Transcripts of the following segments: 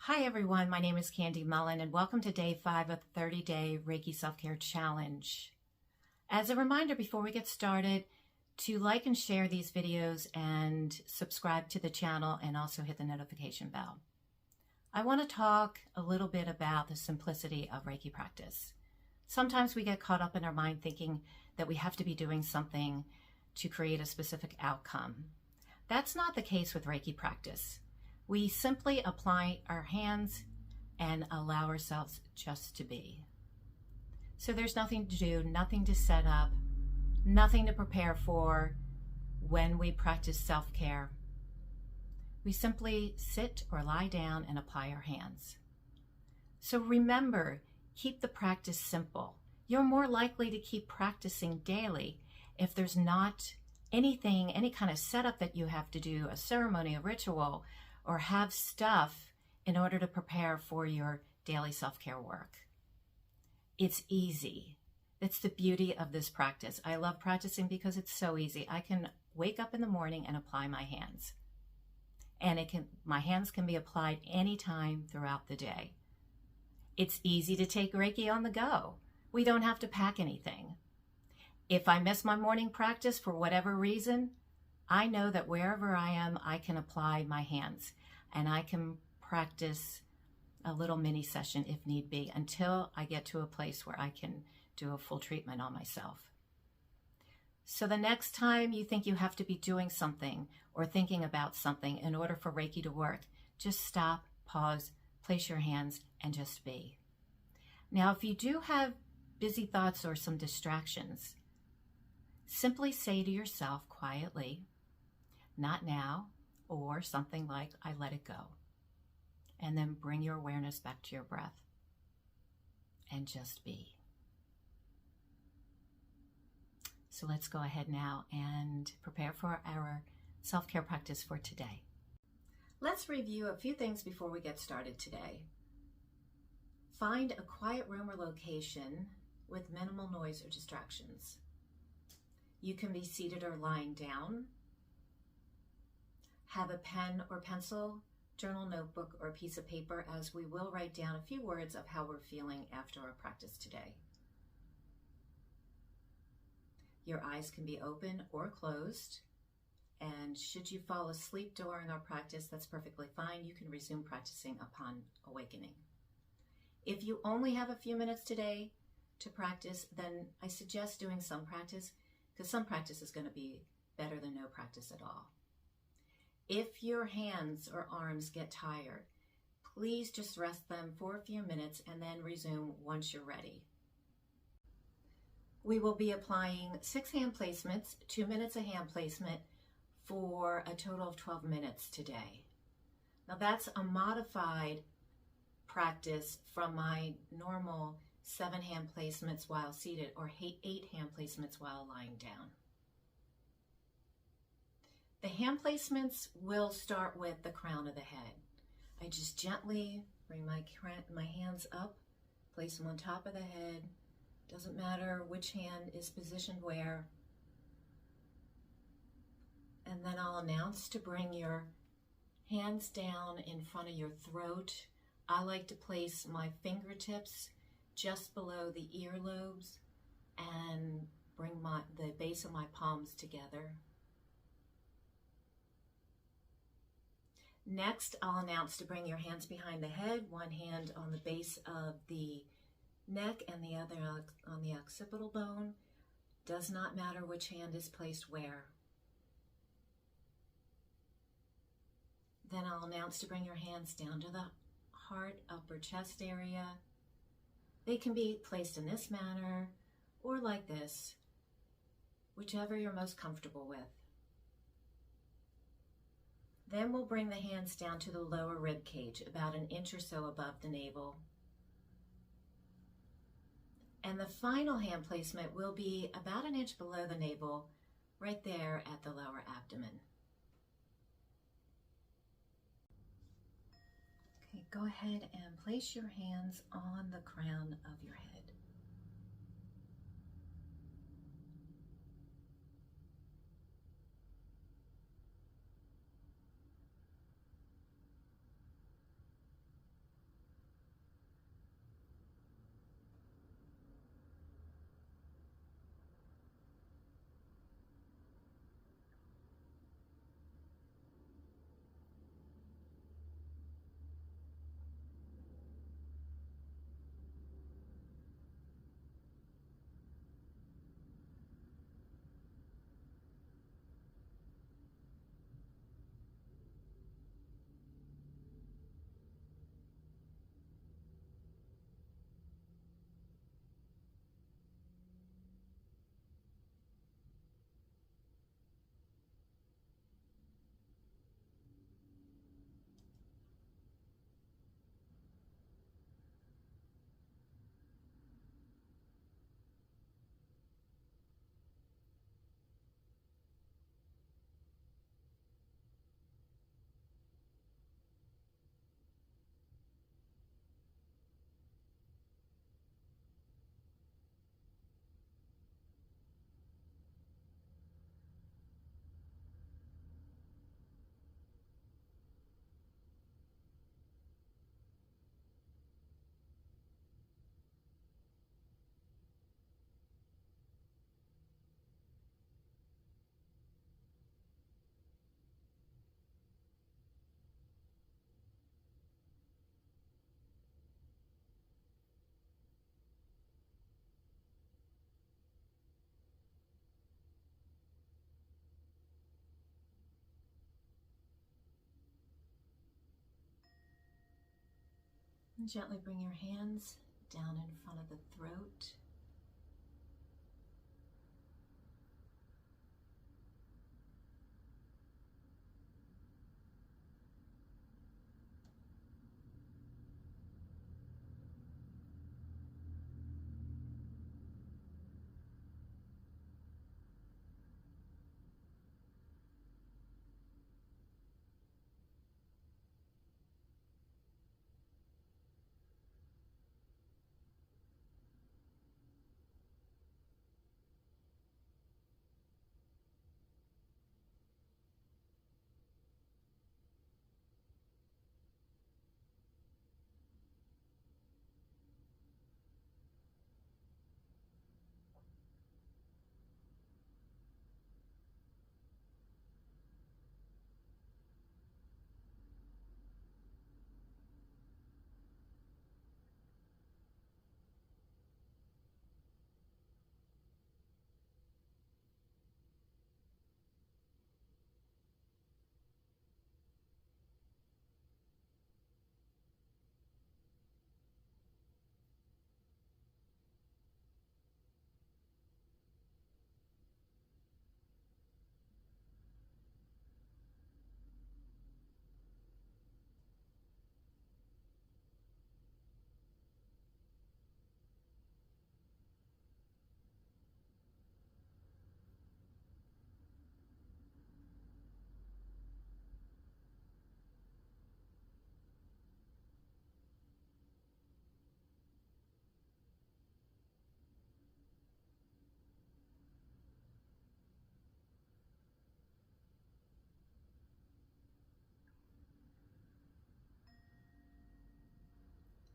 Hi everyone, my name is Kandi Mullen and welcome to day 5 of the 30-day Reiki Self-Care Challenge. As a reminder before we get started, to like and share these videos and subscribe to the channel and also hit the notification bell. I want to talk a little bit about the simplicity of Reiki practice. Sometimes we get caught up in our mind thinking that we have to be doing something to create a specific outcome. That's not the case with Reiki practice. We simply apply our hands and allow ourselves just to be. So there's nothing to do, nothing to set up, nothing to prepare for when we practice self-care. We simply sit or lie down and apply our hands. So remember, keep the practice simple. You're more likely to keep practicing daily if there's not anything, any kind of setup that you have to do, a ceremony, a ritual, or have stuff in order to prepare for your daily self-care work. It's easy. It's the beauty of this practice. I love practicing because it's so easy. I can wake up in the morning and apply my hands. And my hands can be applied anytime throughout the day. It's easy to take Reiki on the go. We don't have to pack anything. If I miss my morning practice for whatever reason, I know that wherever I am, I can apply my hands and I can practice a little mini session if need be until I get to a place where I can do a full treatment on myself. So the next time you think you have to be doing something or thinking about something in order for Reiki to work, just stop, pause, place your hands, and just be. Now, if you do have busy thoughts or some distractions, simply say to yourself quietly, "Not now," or something like, "I let it go." And then bring your awareness back to your breath and just be. So let's go ahead now and prepare for our self-care practice for today. Let's review a few things before we get started today. Find a quiet room or location with minimal noise or distractions. You can be seated or lying down. Have a pen or pencil, journal, notebook, or a piece of paper, as we will write down a few words of how we're feeling after our practice today. Your eyes can be open or closed, and should you fall asleep during our practice, that's perfectly fine. You can resume practicing upon awakening. If you only have a few minutes today to practice, then I suggest doing some practice, because some practice is going to be better than no practice at all. If your hands or arms get tired, please just rest them for a few minutes and then resume once you're ready. We will be applying 6 hand placements, 2 minutes a hand placement, for a total of 12 minutes today. Now that's a modified practice from my normal 7 hand placements while seated or 8 hand placements while lying down. The hand placements will start with the crown of the head. I just gently bring my hands up, place them on top of the head. Doesn't matter which hand is positioned where. And then I'll announce to bring your hands down in front of your throat. I like to place my fingertips just below the earlobes and bring the base of my palms together. Next, I'll announce to bring your hands behind the head, one hand on the base of the neck and the other on the occipital bone. Does not matter which hand is placed where. Then I'll announce to bring your hands down to the heart, upper chest area. They can be placed in this manner or like this, whichever you're most comfortable with. Then we'll bring the hands down to the lower rib cage, about an inch or so above the navel. And the final hand placement will be about an inch below the navel, right there at the lower abdomen. Okay, go ahead and place your hands on the crown of your head. And gently bring your hands down in front of the throat.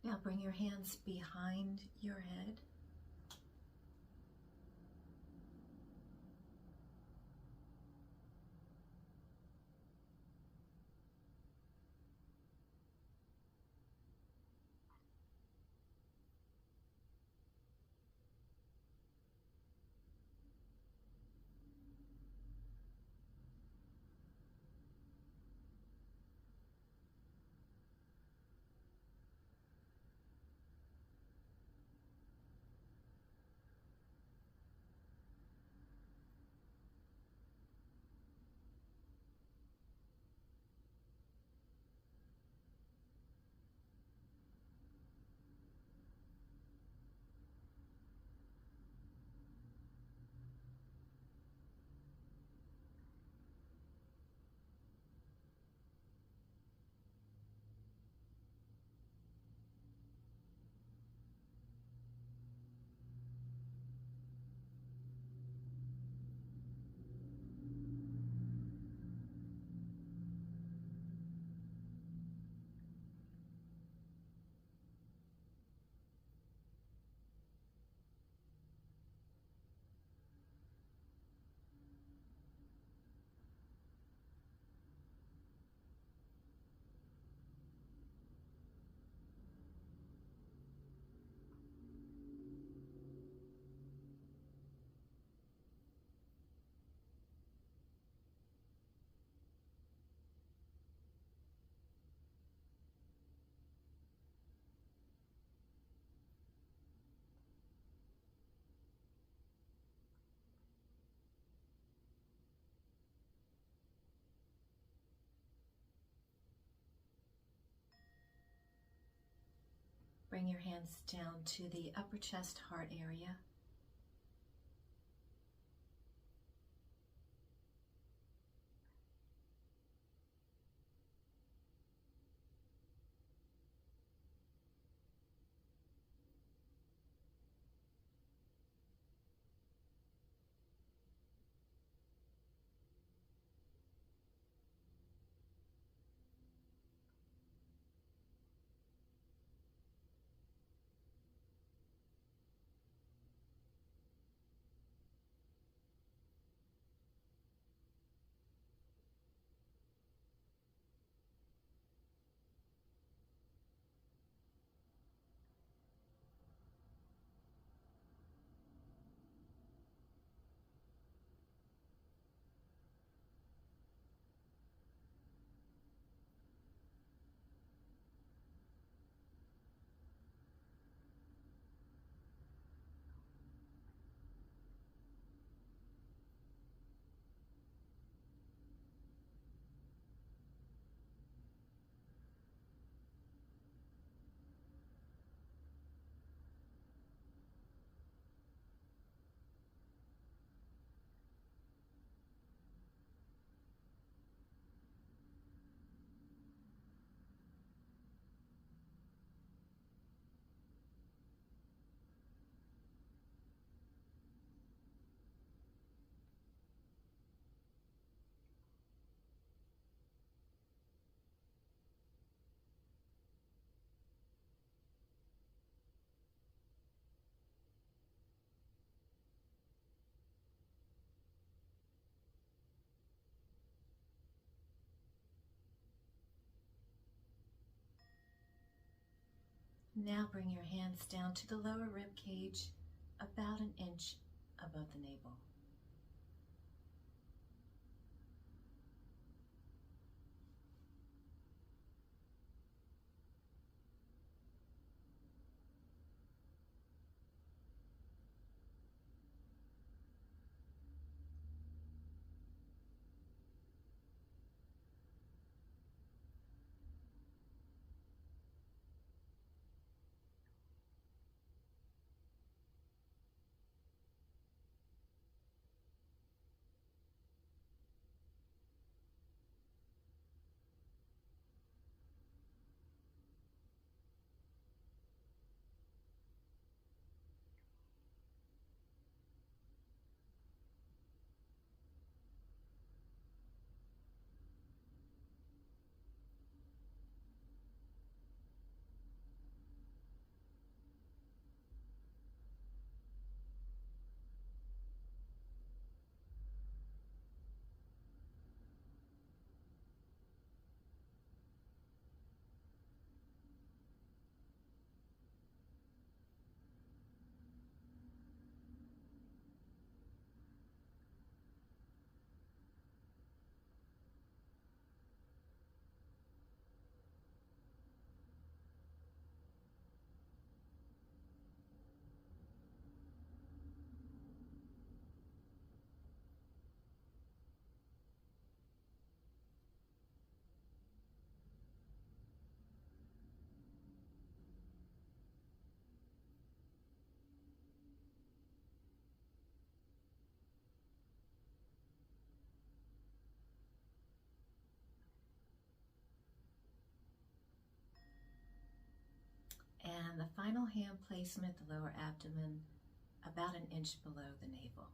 Now bring your hands behind your head. Bring your hands down to the upper chest heart area. Now bring your hands down to the lower rib cage, about an inch above the navel. And the final hand placement, the lower abdomen, about an inch below the navel.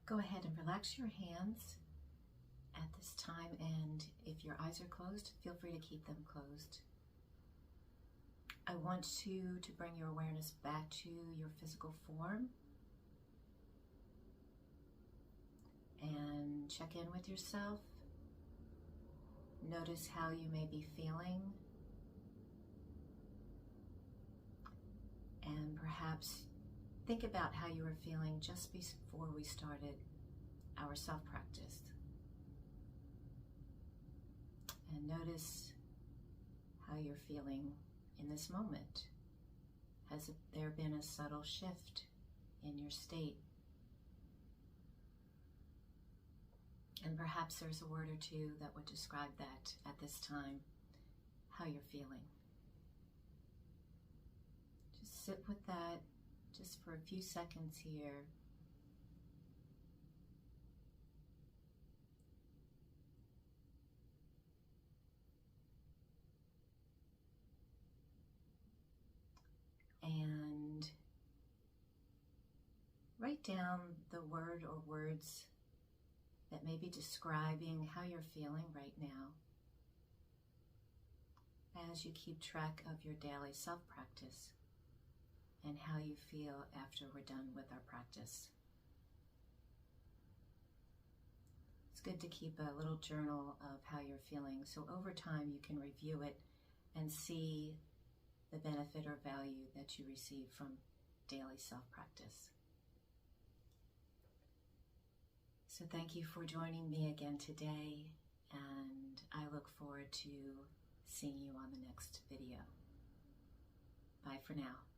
Go ahead and relax your hands at this time, and if your eyes are closed, feel free to keep them closed. I want you to bring your awareness back to your physical form and check in with yourself. Notice how you may be feeling, and perhaps think about how you were feeling just before we started our self-practice. And notice how you're feeling in this moment. Has there been a subtle shift in your state? And perhaps there's a word or two that would describe that at this time, how you're feeling. Just sit with that just for a few seconds here write down the word or words that may be describing how you're feeling right now as you keep track of your daily self-practice and how you feel after we're done with our practice. It's good to keep a little journal of how you're feeling, so over time you can review it and see the benefit or value that you receive from daily self-practice. So thank you for joining me again today, and I look forward to seeing you on the next video. Bye for now.